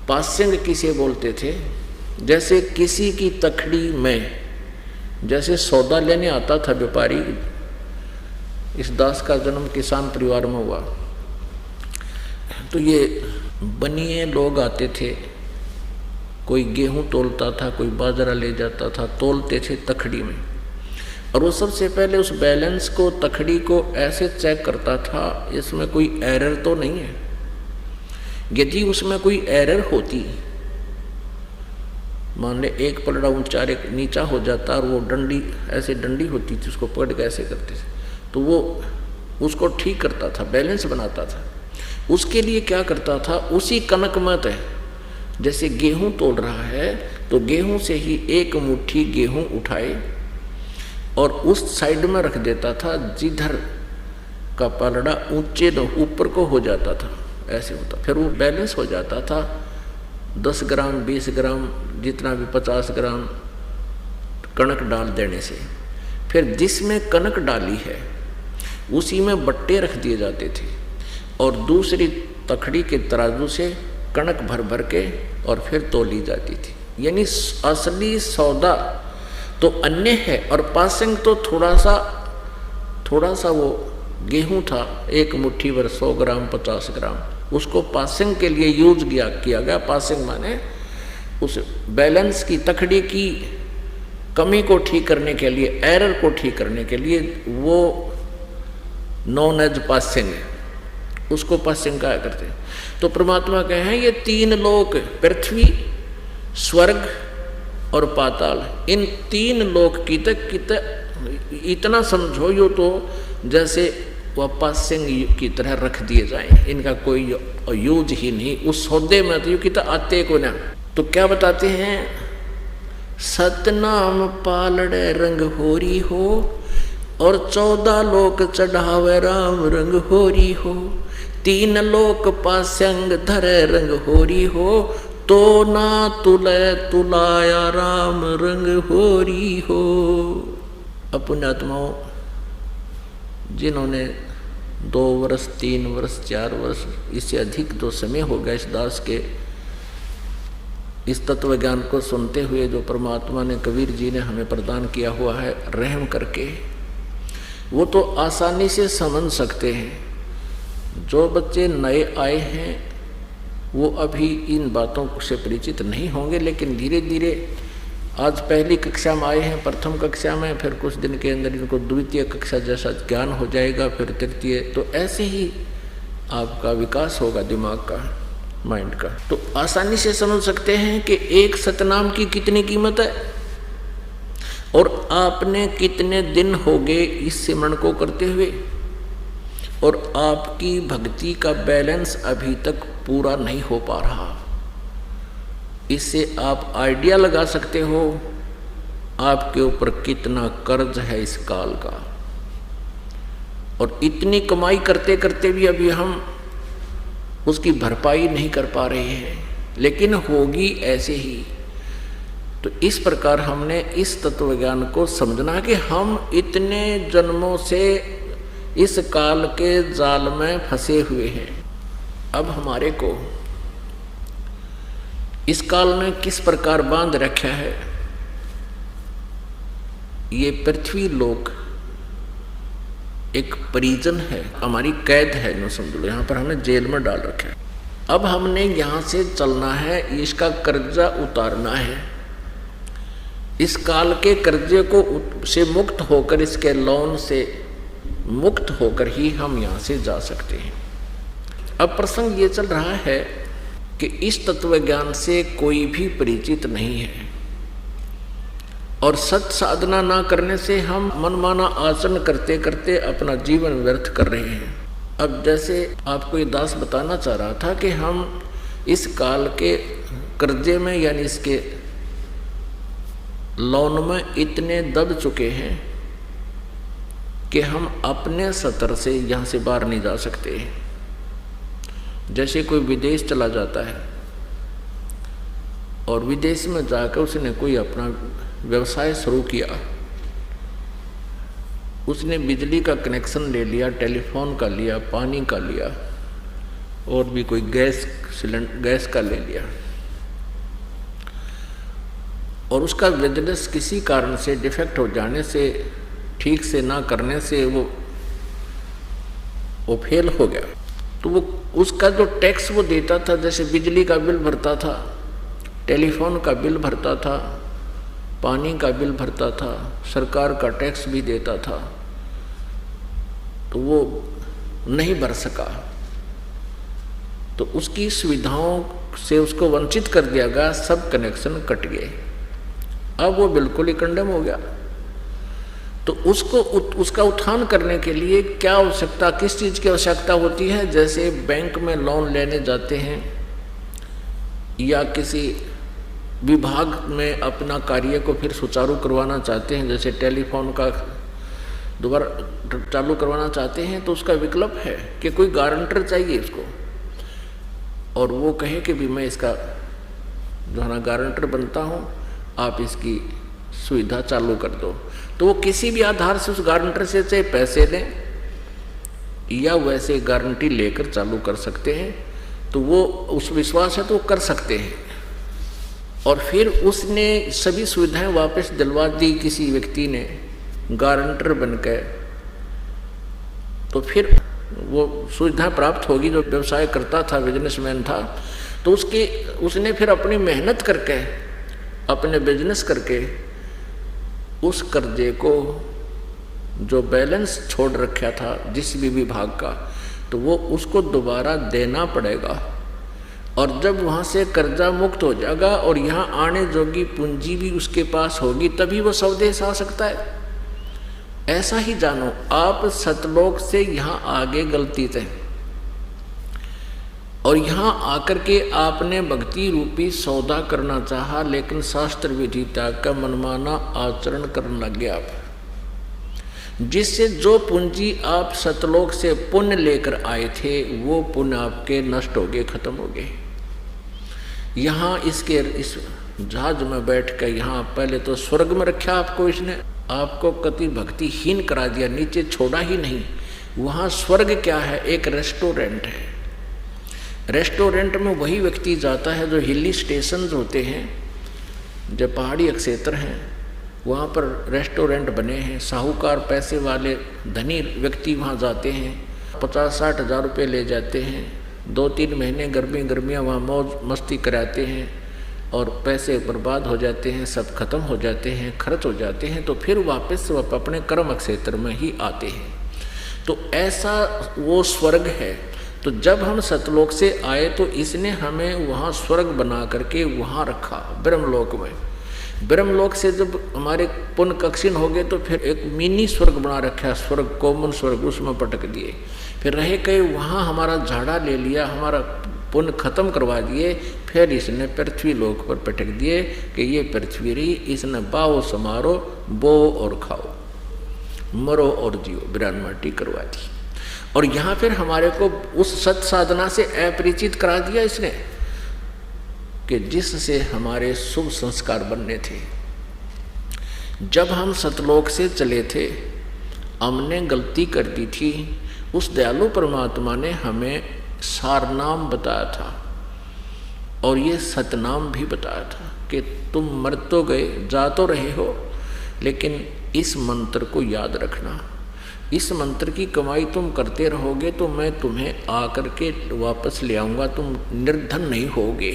पास्यंग किसे बोलते थे? जैसे किसी की तखड़ी में जैसे सौदा लेने आता था व्यापारी। इस दास का जन्म किसान परिवार में हुआ, तो ये बनिए लोग आते थे, कोई गेहूं तोलता था, कोई बाजरा ले जाता था, तोलते थे तखड़ी में। और वो सबसे पहले उस बैलेंस को, तखड़ी को ऐसे चेक करता था इसमें कोई एरर तो नहीं है। यदि उसमें कोई एरर होती, मान ले एक पलड़ा ऊंचा एक नीचा हो जाता और वो डंडी ऐसे डंडी होती थी, उसको पकड़ के ऐसे करते थे, तो वो उसको ठीक करता था, बैलेंस बनाता था। उसके लिए क्या करता था, उसी कनक मत है, जैसे गेहूं तोल रहा है तो गेहूं से ही एक मुट्ठी गेहूं उठाए और उस साइड में रख देता था जिधर का पलड़ा ऊंचे ऊपर को हो जाता था, ऐसे होता, फिर वो बैलेंस हो जाता था। 10 ग्राम 20 ग्राम जितना भी 50 ग्राम कणक डाल देने से, फिर जिसमें कणक डाली है उसी में बट्टे रख दिए जाते थे और दूसरी तखड़ी के तराजू से कणक भर भर के और फिर तोली जाती थी। यानी असली सौदा तो अन्य है और पासिंग तो थोड़ा सा वो गेहूं था, एक मुट्ठी भर 100 ग्राम 50 ग्राम, उसको पासिंग के लिए यूज किया गया। पासिंग माने उस बैलेंस की, तखड़ी की कमी को ठीक करने के लिए, एरर को ठीक करने के लिए वो नॉन एज पासिंग है, उसको पासिंग कहा करते हैं। तो परमात्मा कहे हैं ये 3 लोक, पृथ्वी, स्वर्ग और पाताल, इन 3 लोक की तक इतना समझो यो तो जैसे वह पासिंग की तरह रख दिए जाए, इनका कोई यूज ही नहीं। उस सौदे में तो यू की आते को ना। तो क्या बताते हैं, सतनाम पालड़े रंग होरी हो और 14 लोक चढ़ावे राम रंग होरी हो, 3 लोक पास्यंग धरे रंग होरी हो, तो ना तुले तुलाया राम रंग होरी हो। अपने आत्माओं जिन्होंने 2 वर्ष 3 वर्ष 4 वर्ष इससे अधिक जो समय हो गया इस दास के इस तत्व ज्ञान को सुनते हुए, जो परमात्मा ने, कबीर जी ने हमें प्रदान किया हुआ है रहम करके, वो तो आसानी से समझ सकते हैं। जो बच्चे नए आए हैं वो अभी इन बातों से परिचित नहीं होंगे, लेकिन धीरे धीरे आज पहली कक्षा में आए हैं, प्रथम कक्षा में, फिर कुछ दिन के अंदर इनको द्वितीय कक्षा जैसा ज्ञान हो जाएगा, फिर तृतीय, तो ऐसे ही आपका विकास होगा दिमाग का, माइंड का। तो आसानी से समझ सकते हैं कि एक सतनाम की कितनी कीमत है और आपने कितने दिन हो गए इस सिमरन को करते हुए, और आपकी भक्ति का बैलेंस अभी तक पूरा नहीं हो पा रहा। इससे आप आइडिया लगा सकते हो आपके ऊपर कितना कर्ज है इस काल का, और इतनी कमाई करते करते भी अभी हम उसकी भरपाई नहीं कर पा रहे हैं, लेकिन होगी ऐसे ही। तो इस प्रकार हमने इस तत्व ज्ञान को समझना कि हम इतने जन्मों से इस काल के जाल में फंसे हुए हैं। अब हमारे को इस काल ने किस प्रकार बांध रखा है, ये पृथ्वी लोक एक परिजन है, हमारी कैद है, नो समझ लो, यहाँ पर हमें जेल में डाल रखा है। अब हमने यहाँ से चलना है, इसका कर्जा उतारना है। इस काल के कर्जे को से मुक्त होकर, इसके लोन से मुक्त होकर ही हम यहाँ से जा सकते हैं। अब प्रसंग ये चल रहा है कि इस तत्व ज्ञान से कोई भी परिचित नहीं है, और सत साधना ना करने से हम मनमाना आचरण करते करते अपना जीवन व्यर्थ कर रहे हैं। अब जैसे आपको ये दास बताना चाह रहा था कि हम इस काल के कर्जे में, यानी इसके लोन में इतने दब चुके हैं कि हम अपने सतर से यहाँ से बाहर नहीं जा सकते। जैसे कोई विदेश चला जाता है और विदेश में जाकर उसने कोई अपना व्यवसाय शुरू किया, उसने बिजली का कनेक्शन ले लिया, टेलीफोन का लिया, पानी का लिया, और भी कोई गैस का ले लिया। और उसका बिजनेस किसी कारण से डिफेक्ट हो जाने से, ठीक से ना करने से वो फेल हो गया, तो वो उसका जो टैक्स वो देता था, जैसे बिजली का बिल भरता था, टेलीफोन का बिल भरता था, पानी का बिल भरता था, सरकार का टैक्स भी देता था, तो वो नहीं भर सका, तो उसकी सुविधाओं से उसको वंचित कर दिया गया, सब कनेक्शन कट गए, अब वो बिल्कुल ही कंडेम हो गया। तो उसको उसका उत्थान करने के लिए क्या आवश्यकता, किस चीज़ की आवश्यकता होती है? जैसे बैंक में लोन लेने जाते हैं या किसी विभाग में अपना कार्य को फिर सुचारू करवाना चाहते हैं, जैसे टेलीफोन का दोबारा चालू करवाना चाहते हैं, तो उसका विकल्प है कि कोई गारंटर चाहिए उसको, और वो कहे कि भी मैं इसका जो है ना गारंटर बनता हूँ, आप इसकी सुविधा चालू कर दो। तो वो किसी भी आधार से उस गारंटर से चाहे पैसे लें या वैसे गारंटी लेकर चालू कर सकते हैं, तो वो उस विश्वास है तो वो कर सकते हैं। और फिर उसने सभी सुविधाएं वापस दिलवा दी किसी व्यक्ति ने गारंटर बनकर, तो फिर वो सुविधा प्राप्त होगी। जो व्यवसाय करता था, बिजनेसमैन था, तो उसने फिर अपनी मेहनत करके, अपने बिजनेस करके उस कर्जे को जो बैलेंस छोड़ रखा था जिस भी विभाग का, तो वो उसको दोबारा देना पड़ेगा। और जब वहाँ से कर्जा मुक्त हो जाएगा और यहाँ आने जोगी पूंजी भी उसके पास होगी, तभी वो स्वदेश आ सकता है। ऐसा ही जानो, आप सतलोक से यहाँ आगे गलती थे और यहाँ आकर के आपने भक्ति रूपी सौदा करना चाहा, लेकिन शास्त्र विधि त्याग का मनमाना आचरण करने लग गया आप, जिससे जो पूंजी आप सतलोक से पुण्य लेकर आए थे वो पुण्य आपके नष्ट हो गए, खत्म हो गए। यहाँ इस जहाज में बैठ कर यहाँ पहले तो स्वर्ग में रखा आपको, इसने आपको कति भक्तिहीन करा दिया, नीचे छोड़ा ही नहीं। वहाँ स्वर्ग क्या है? एक रेस्टोरेंट है। रेस्टोरेंट में वही व्यक्ति जाता है जो हिली स्टेशन होते हैं, जो पहाड़ी क्षेत्र हैं, वहाँ पर रेस्टोरेंट बने हैं। साहूकार पैसे वाले धनी व्यक्ति वहाँ जाते हैं, 50-60 हज़ार रुपये ले जाते हैं, 2-3 महीने गर्मियाँ वहाँ मौज मस्ती कराते हैं और पैसे बर्बाद हो जाते हैं, सब खत्म हो जाते हैं, खर्च हो जाते हैं, तो फिर वापस वो अपने कर्म क्षेत्र में ही आते हैं। तो ऐसा वो स्वर्ग है। तो जब हम सतलोक से आए तो इसने हमें वहाँ स्वर्ग बना करके वहाँ रखा, ब्रह्मलोक में। ब्रह्मलोक से जब हमारे पुण्य कक्षीण हो गए तो फिर एक मिनी स्वर्ग बना रखा, स्वर्ग कॉमन स्वर्ग, उसमें पटक दिए। फिर रह गए वहाँ, हमारा झाड़ा ले लिया, हमारा पुण्य खत्म करवा दिए। फिर इसने पृथ्वी लोक पर पटक दिए कि ये पृथ्वी रही, इसने बाओ समारो, बो और खाओ, मरो और जियो, बिरान माटी करवा दी। और यहाँ फिर हमारे को उस सत साधना से अपरिचित करा दिया इसने कि जिससे हमारे शुभ संस्कार बनने थे। जब हम सतलोक से चले थे, हमने गलती कर दी थी, उस दयालु परमात्मा ने हमें सारनाम बताया था और ये सतनाम भी बताया था कि तुम मर तो गए, जा तो रहे हो, लेकिन इस मंत्र को याद रखना। इस मंत्र की कमाई तुम करते रहोगे तो मैं तुम्हें आकर के वापस ले आऊँगा, तुम निर्धन नहीं होगे।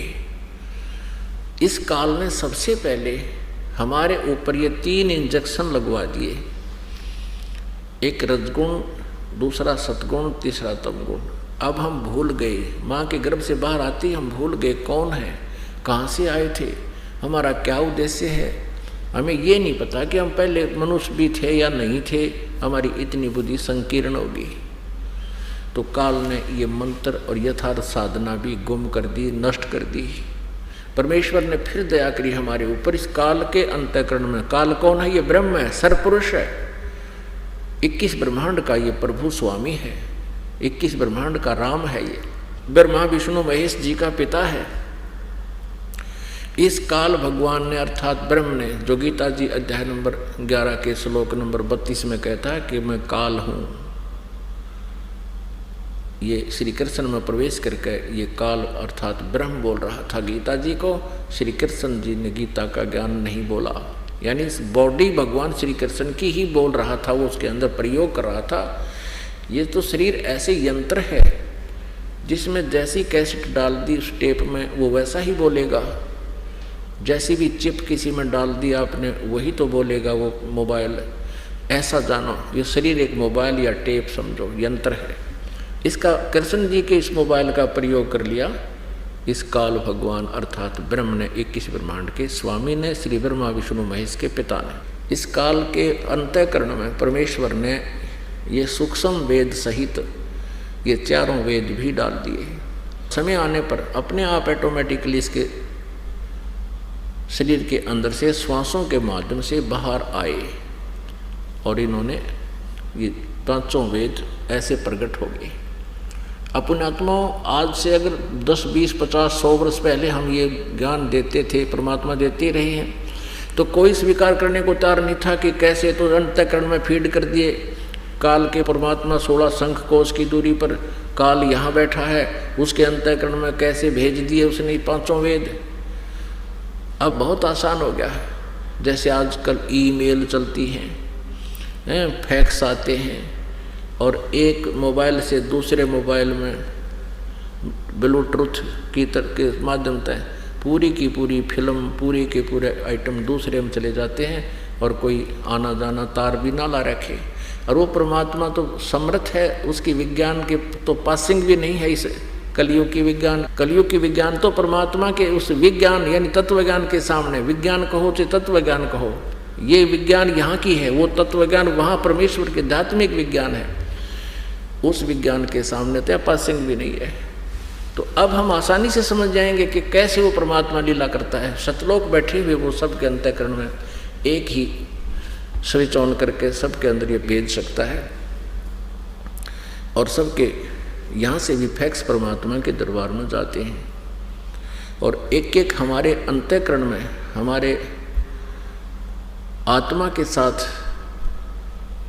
इस काल ने सबसे पहले हमारे ऊपर ये 3 इंजेक्शन लगवा दिए, एक रजगुण, दूसरा सतगुण, तीसरा तमगुण। अब हम भूल गए, माँ के गर्भ से बाहर आते हम भूल गए कौन है, कहाँ से आए थे, हमारा क्या उद्देश्य है। हमें ये नहीं पता कि हम पहले मनुष्य भी थे या नहीं थे, हमारी इतनी बुद्धि संकीर्ण होगी। तो काल ने ये मंत्र और यथार्थ साधना भी गुम कर दी, नष्ट कर दी। परमेश्वर ने फिर दया करी हमारे ऊपर इस काल के अंतःकरण में। काल कौन है? ये ब्रह्म है, सरपुरुष है, 21 ब्रह्मांड का ये प्रभु स्वामी है, 21 ब्रह्मांड का राम है, ये ब्रह्मा विष्णु महेश जी का पिता है। इस काल भगवान ने अर्थात ब्रह्म ने, जो गीता जी अध्याय नंबर 11 के श्लोक नंबर 32 में कहता है कि मैं काल हूँ, ये श्री कृष्ण में प्रवेश करके ये काल अर्थात ब्रह्म बोल रहा था गीता जी को। श्री कृष्ण जी ने गीता का ज्ञान नहीं बोला, यानी इस बॉडी भगवान श्री कृष्ण की ही बोल रहा था, वो उसके अंदर प्रयोग कर रहा था। ये तो शरीर ऐसे यंत्र है जिसमें जैसी कैसेट डाल दी उस टेप में वो वैसा ही बोलेगा, जैसी भी चिप किसी में डाल दी आपने वही तो बोलेगा वो मोबाइल। ऐसा जानो ये शरीर एक मोबाइल या टेप समझो, यंत्र है। इसका कृष्ण जी के इस मोबाइल का प्रयोग कर लिया इस काल भगवान अर्थात ब्रह्म ने, 21 ब्रह्मांड के स्वामी ने, श्री ब्रह्मा विष्णु महेश के पिता ने। इस काल के अंतःकरण में परमेश्वर ने ये सूक्ष्म वेद सहित ये चारों वेद भी डाल दिए। समय आने पर अपने आप ऑटोमेटिकली इसके शरीर के अंदर से श्वासों के माध्यम से बाहर आए और इन्होंने ये पांचों वेद ऐसे प्रकट हो गए। अपने आत्माओं आज से अगर 10, 20, 50, 100 वर्ष पहले हम ये ज्ञान देते थे, परमात्मा देते रहे हैं, तो कोई स्वीकार करने को तैयार नहीं था कि कैसे, तो अंतःकरण में फीड कर दिए काल के परमात्मा 16 शंख कोश की दूरी पर काल यहाँ बैठा है, उसके अंतःकरण में कैसे भेज दिए उसने पांचों वेद। अब बहुत आसान हो गया है, जैसे आजकल ईमेल चलती हैं, फैक्स आते हैं और एक मोबाइल से दूसरे मोबाइल में ब्लूटूथ के माध्यम से पूरी की पूरी फिल्म, पूरे के पूरे आइटम दूसरे में चले जाते हैं और कोई आना जाना तार भी ना ला रखे। और वो परमात्मा तो समर्थ है, उसकी विज्ञान के तो पासिंग भी नहीं है इस कलयुग की विज्ञान। कलयुग की विज्ञान तो परमात्मा के उस विज्ञान यानी तत्वज्ञान के सामने, विज्ञान कहो चाहे तत्वज्ञान कहो, ये विज्ञान यहाँ की है, वो तत्वज्ञान वहाँ परमेश्वर के आध्यात्मिक विज्ञान है, उस विज्ञान के सामने तो पासिंग भी नहीं है। तो अब हम आसानी से समझ जाएंगे कि कैसे वो परमात्मा लीला करता है। सतलोक बैठे हुए वो सबके अंतःकरण में एक ही स्विच ऑन करके सबके अंदर ये भेज सकता है और सबके यहाँ से भी फैक्स परमात्मा के दरबार में जाते हैं और एक एक हमारे अंतःकरण में हमारे आत्मा के साथ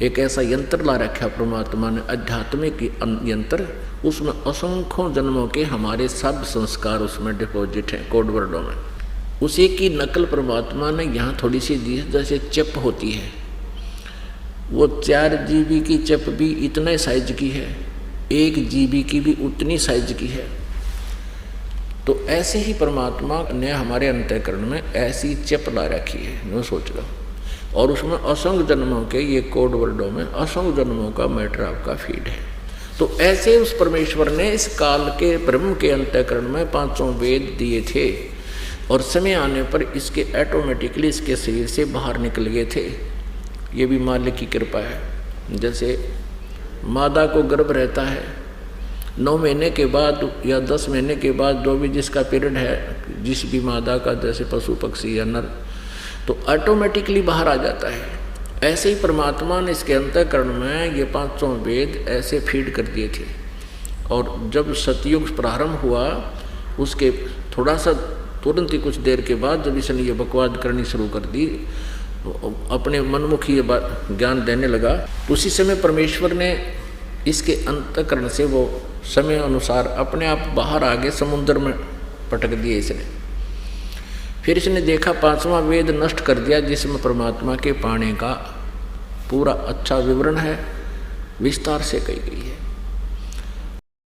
एक ऐसा यंत्र ला रखा परमात्मा ने, आध्यात्मिक यंत्र, उसमें असंख्यों जन्मों के हमारे सब संस्कार उसमें डिपॉजिट हैं कोड वर्डों में। उसी की नकल परमात्मा ने यहाँ थोड़ी सी दी है, जैसे चिप होती है, वो 4 GB की चिप भी इतने साइज की है, 1 GB की भी उतनी साइज की है। तो ऐसे ही परमात्मा ने हमारे अंतःकरण में ऐसी चिप ला रखी है, मैं सोच रहा हूँ, और उसमें असंख्य जन्मों के ये कोड वर्डों में असंख्य जन्मों का मैटर आपका फीड है। तो ऐसे उस परमेश्वर ने इस काल के ब्रह्म के अंतःकरण में पांचों वेद दिए थे और समय आने पर इसके ऑटोमेटिकली इसके शरीर से बाहर निकल गए थे। ये भी मालिक की कृपा है। जैसे मादा को गर्भ रहता है, 9 महीने के बाद या 10 महीने के बाद जो भी जिसका पीरियड है, जिस भी मादा का, जैसे पशु पक्षी या नर, तो ऑटोमेटिकली बाहर आ जाता है। ऐसे ही परमात्मा ने इसके अंतःकरण में ये पांचों वेद ऐसे फीड कर दिए थे। और जब सतयुग प्रारंभ हुआ उसके थोड़ा सा तुरंत ही कुछ देर के बाद जब इसने ये बकवाद करनी शुरू कर दी, अपने मनमुखी ये बात ज्ञान देने लगा, उसी समय परमेश्वर ने इसके अंतःकरण से वो समय अनुसार अपने आप बाहर आ गए, समुद्र में पटक दिए इसने। फिर इसने देखा 5वां वेद नष्ट कर दिया जिसमें परमात्मा के पाने का पूरा अच्छा विवरण है, विस्तार से कही गई है।